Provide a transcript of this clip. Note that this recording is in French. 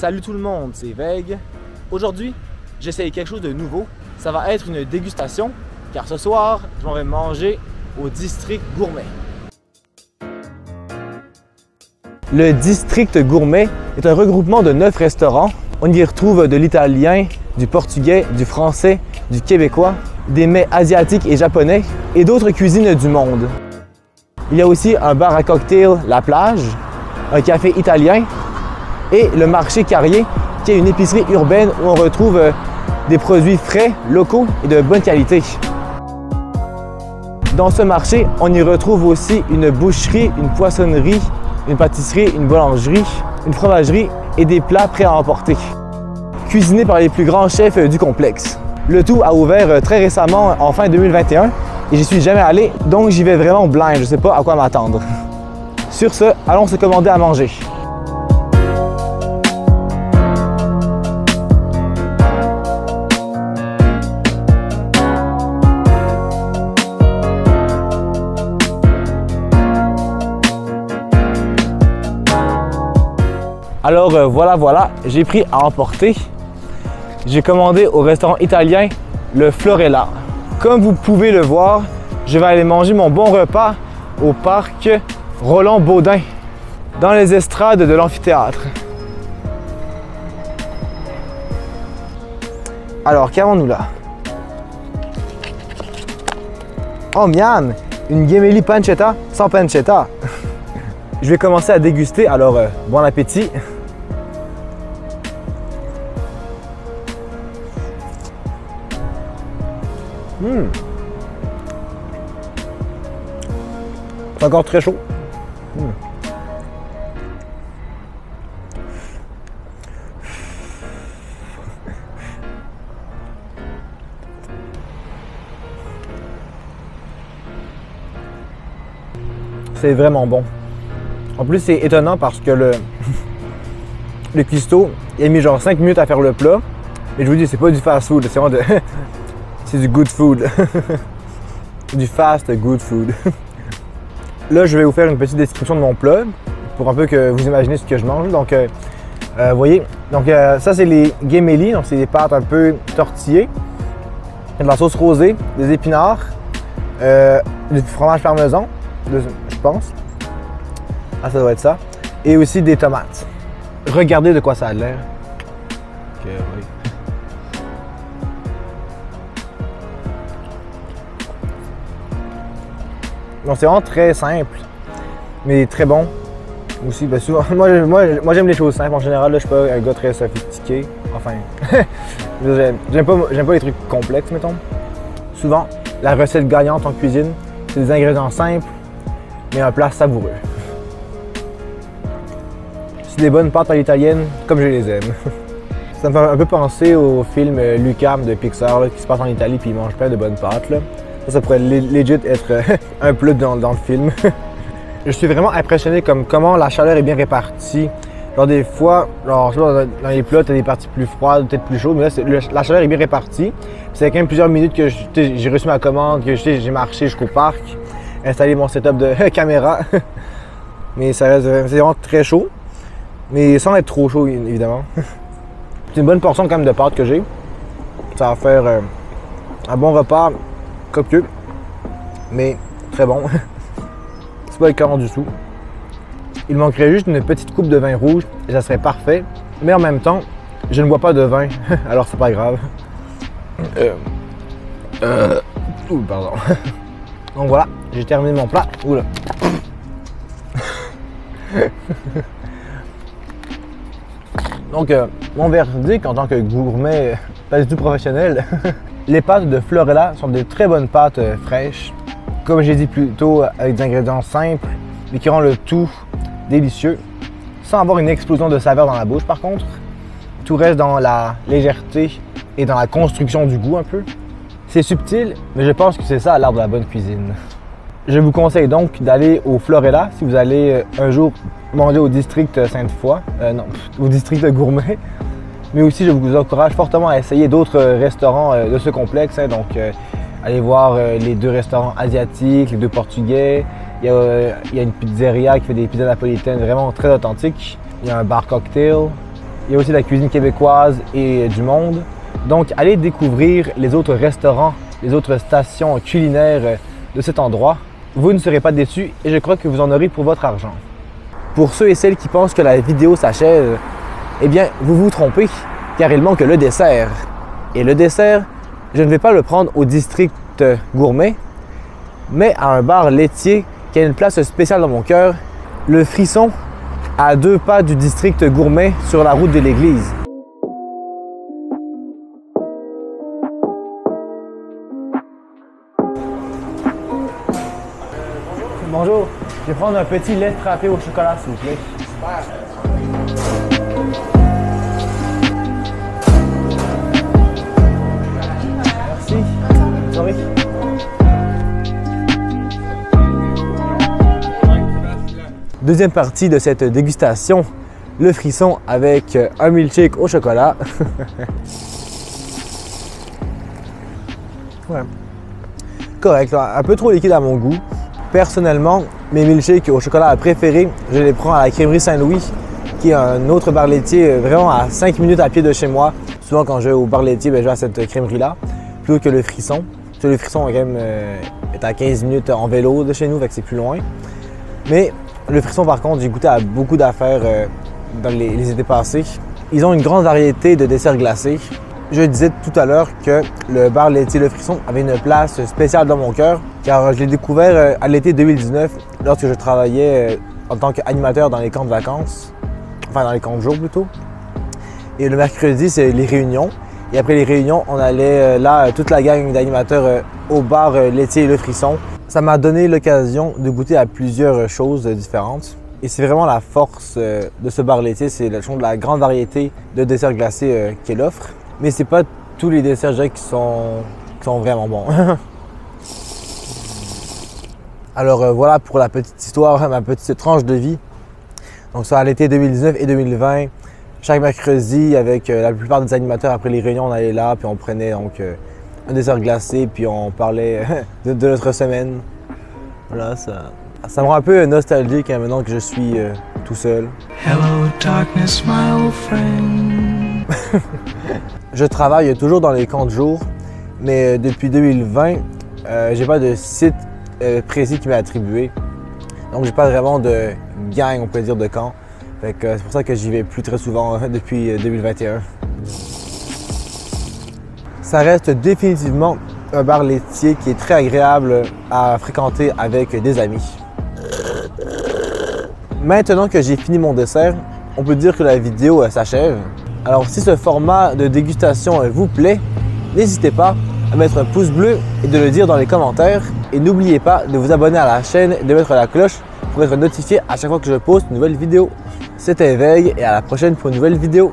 Salut tout le monde, c'est Veg. Aujourd'hui, j'essaye quelque chose de nouveau. Ça va être une dégustation, car ce soir, je m'en vais manger au District Gourmet. Le District Gourmet est un regroupement de 9 restaurants. On y retrouve de l'italien, du portugais, du français, du québécois, des mets asiatiques et japonais et d'autres cuisines du monde. Il y a aussi un bar à cocktail La Plage, un café italien et le marché Carrier, qui est une épicerie urbaine où on retrouve des produits frais, locaux et de bonne qualité. Dans ce marché, on y retrouve aussi une boucherie, une poissonnerie, une pâtisserie, une boulangerie, une fromagerie et des plats prêts à emporter. Cuisinés par les plus grands chefs du complexe. Le tout a ouvert très récemment, en fin 2021, et j'y suis jamais allé, donc j'y vais vraiment blind, je ne sais pas à quoi m'attendre. Sur ce, allons se commander à manger. Alors voilà, j'ai pris à emporter. J'ai commandé au restaurant italien le Florella. Comme vous pouvez le voir, je vais aller manger mon bon repas au parc Roland-Baudin, dans les estrades de l'amphithéâtre. Alors, qu'avons-nous là? Oh miam! Une gemelli pancetta sans pancetta. Je vais commencer à déguster, alors bon appétit! C'est encore très chaud. C'est vraiment bon. En plus, c'est étonnant parce que le cuistot, il a mis genre 5 minutes à faire le plat. Et je vous dis, c'est pas du fast food, c'est vraiment c'est du good food. Du fast good food. Là, je vais vous faire une petite description de mon plat pour un peu que vous imaginez ce que je mange. Donc, vous voyez, donc ça c'est les gemelli, donc c'est des pâtes un peu tortillées, de la sauce rosée, des épinards, du fromage parmesan, je pense. Ah, ça doit être ça. Et aussi des tomates. Regardez de quoi ça a l'air. Ok, oui. Donc c'est vraiment très simple, mais très bon. Aussi, ben souvent, moi j'aime les choses simples en général. Là, je suis pas un gars très sophistiqué. Enfin, j'aime pas les trucs complexes, mettons. Souvent, la recette gagnante en cuisine, c'est des ingrédients simples, mais un plat savoureux. C'est des bonnes pâtes à l'italienne, comme je les aime. Ça me fait un peu penser au film Lucam de Pixar, là, qui se passe en Italie puis ils mangent plein de bonnes pâtes. Là. Ça pourrait legit être un plat dans le film. Je suis vraiment impressionné comme comment la chaleur est bien répartie. Genre des fois, genre, dans les plats, tu as des parties plus froides, peut-être plus chaudes, mais là, la chaleur est bien répartie. C'est quand même plusieurs minutes que j'ai reçu ma commande, que j'ai marché jusqu'au parc, installé mon setup de caméra. Mais ça reste vraiment très chaud, mais sans être trop chaud, évidemment. C'est une bonne portion quand même de pâtes que j'ai. Ça va faire un bon repas. Copieux, mais très bon. C'est pas écœurant du tout. Il manquerait juste une petite coupe de vin rouge et ça serait parfait. Mais en même temps, je ne bois pas de vin, alors c'est pas grave. Pardon. Donc voilà, j'ai terminé mon plat. Oula. Donc, mon verdict en tant que gourmet, pas du tout professionnel. Les pâtes de Florella sont de très bonnes pâtes fraîches, comme j'ai dit plus tôt, avec des ingrédients simples, mais qui rendent le tout délicieux, sans avoir une explosion de saveur dans la bouche par contre. Tout reste dans la légèreté et dans la construction du goût un peu. C'est subtil, mais je pense que c'est ça l'art de la bonne cuisine. Je vous conseille donc d'aller au Florella si vous allez un jour manger au district Sainte-Foy, non, au district Gourmet. Mais aussi, je vous encourage fortement à essayer d'autres restaurants de ce complexe. Donc, allez voir les 2 restaurants asiatiques, les 2 portugais. Il y a une pizzeria qui fait des pizzas napolitaines vraiment très authentiques. Il y a un bar cocktail. Il y a aussi la cuisine québécoise et du monde. Donc, allez découvrir les autres restaurants, les autres stations culinaires de cet endroit. Vous ne serez pas déçus et je crois que vous en aurez pour votre argent. Pour ceux et celles qui pensent que la vidéo s'achève, eh bien, vous vous trompez, car il manque le dessert. Et le dessert, je ne vais pas le prendre au district gourmet, mais à un bar laitier qui a une place spéciale dans mon cœur, le Frisson, à 2 pas du district gourmet sur la route de l'église. Bonjour, je vais prendre un petit lait frappé au chocolat, s'il vous plaît. Merci. Sorry. Deuxième partie de cette dégustation, le Frisson avec un milkshake au chocolat. Ouais. Correct, là, un peu trop liquide à mon goût. Personnellement, mes milkshakes au chocolat préférés, je les prends à la crèmerie Saint-Louis, qui est un autre bar laitier vraiment à 5 minutes à pied de chez moi. Souvent, quand je vais au bar laitier, je vais à cette crèmerie-là, plutôt que le Frisson. Parce que le Frisson quand même, est à 15 minutes en vélo de chez nous, fait que c'est plus loin. Mais le Frisson, par contre, j'ai goûté à beaucoup d'affaires dans les étés passés. Ils ont une grande variété de desserts glacés. Je disais tout à l'heure que le bar laitier Le Frisson avait une place spéciale dans mon cœur, car je l'ai découvert à l'été 2019, lorsque je travaillais en tant qu'animateur dans les camps de vacances, enfin dans les camps de jour plutôt. Et le mercredi, c'est les réunions. Et après les réunions, on allait là, toute la gang d'animateurs au bar laitier Le Frisson. Ça m'a donné l'occasion de goûter à plusieurs choses différentes. Et c'est vraiment la force de ce bar laitier, c'est la grande variété de desserts glacés qu'elle offre. Mais c'est pas tous les desserts qui sont vraiment bons. Alors voilà pour la petite histoire, ma petite tranche de vie. Donc ça, à l'été 2019 et 2020, chaque mercredi, avec la plupart des animateurs, après les réunions, on allait là, puis on prenait donc un dessert glacé, puis on parlait de notre semaine. Voilà, ça me rend un peu nostalgique maintenant que je suis tout seul. Hello darkness, my old friend. Je travaille toujours dans les camps de jour, mais depuis 2020, j'ai pas de site précis qui m'est attribué. Donc j'ai pas vraiment de gang, on peut dire, de camp. Fait que c'est pour ça que j'y vais plus très souvent depuis 2021. Ça reste définitivement un bar laitier qui est très agréable à fréquenter avec des amis. Maintenant que j'ai fini mon dessert, on peut dire que la vidéo s'achève. Alors si ce format de dégustation vous plaît, n'hésitez pas à mettre un pouce bleu et de le dire dans les commentaires. Et n'oubliez pas de vous abonner à la chaîne et de mettre la cloche pour être notifié à chaque fois que je poste une nouvelle vidéo. C'était Veille et à la prochaine pour une nouvelle vidéo.